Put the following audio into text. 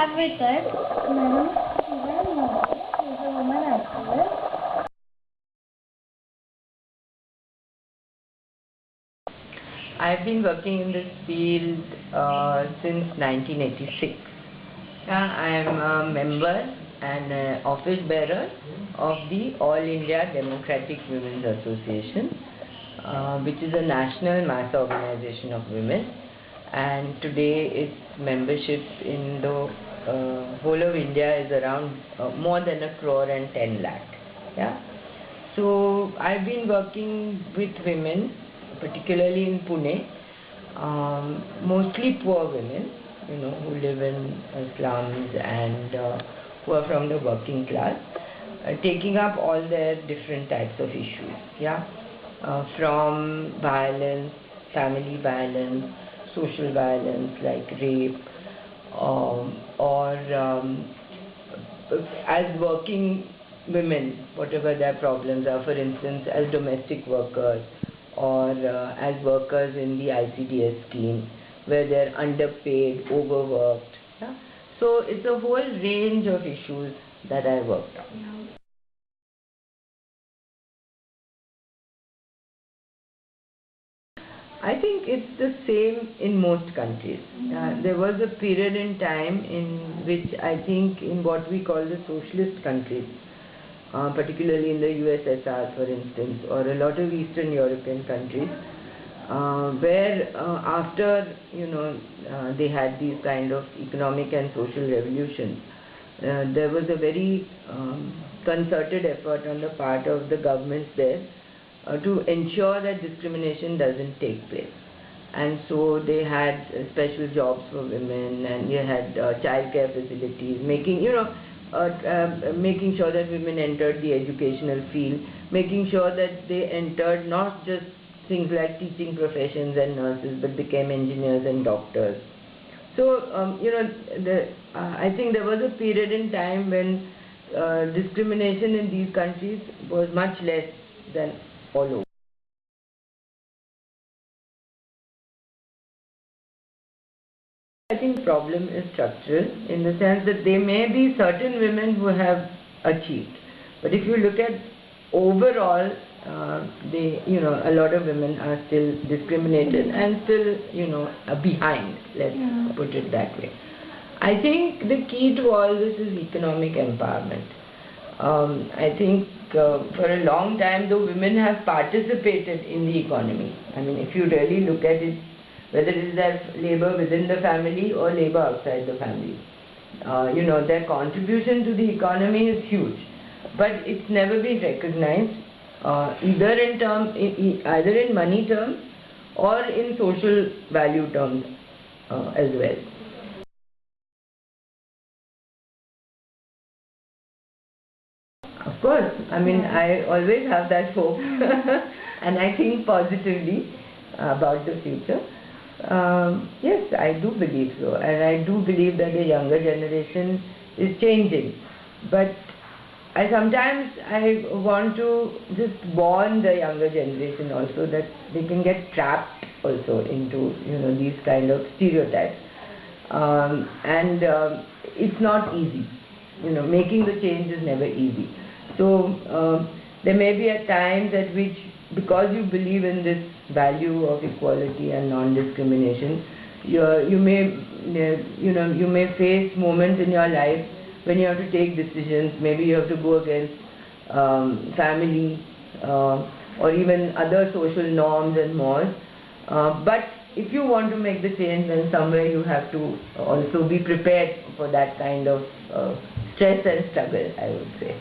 have with us Madam Shiva Modi, who is a woman activist. I've been working in this field since 1986. I am a member and office bearer of the All India Democratic Women's Association, which is a national mass organization of women, and today its membership in the whole of India is around more than 1 crore and 10 lakh. So I've been working with women, particularly in Pune, mostly poor women, who live in slums and who are from the working class, taking up all their different types of issues, from violence, family violence, social violence like rape, or as working women, whatever their problems are, for instance, as domestic workers, or as workers in the ICDS scheme, where they're underpaid, overworked. So it's a whole range of issues that I worked on. I think it's the same in most countries. There was a period in time in which I think in what we call the socialist countries, particularly in the USSR, for instance, or a lot of Eastern European countries, where after they had these kind of economic and social revolutions, there was a very concerted effort on the part of the governments there to ensure that discrimination doesn't take place. And so they had special jobs for women, and you had childcare facilities, making sure that women entered the educational field, making sure that they entered not just things like teaching professions and nurses, but became engineers and doctors. So, I think there was a period in time when discrimination in these countries was much less than all over. I think the problem is structural, in the sense that there may be certain women who have achieved, but if you look at overall, a lot of women are still discriminated and still, behind, let's put it that way. I think the key to all this is economic empowerment. I think for a long time, the women have participated in the economy. I mean, if you really look at it, whether it is their labor within the family or labor outside the family, their contribution to the economy is huge, but it's never been recognized, either in money terms or in social value terms as well. Of course, I mean, I always have that hope and I think positively about the future. Yes, I do believe so, and I do believe that the younger generation is changing, but I sometimes want to just warn the younger generation also that they can get trapped also into these kind of stereotypes, and it's not easy. Making the change is never easy. So there may be at times at which, because you believe in this value of equality and non-discrimination, you may face moments in your life when you have to take decisions. Maybe you have to go against family or even other social norms and mores. But if you want to make the change, then somewhere you have to also be prepared for that kind of stress and struggle, I would say.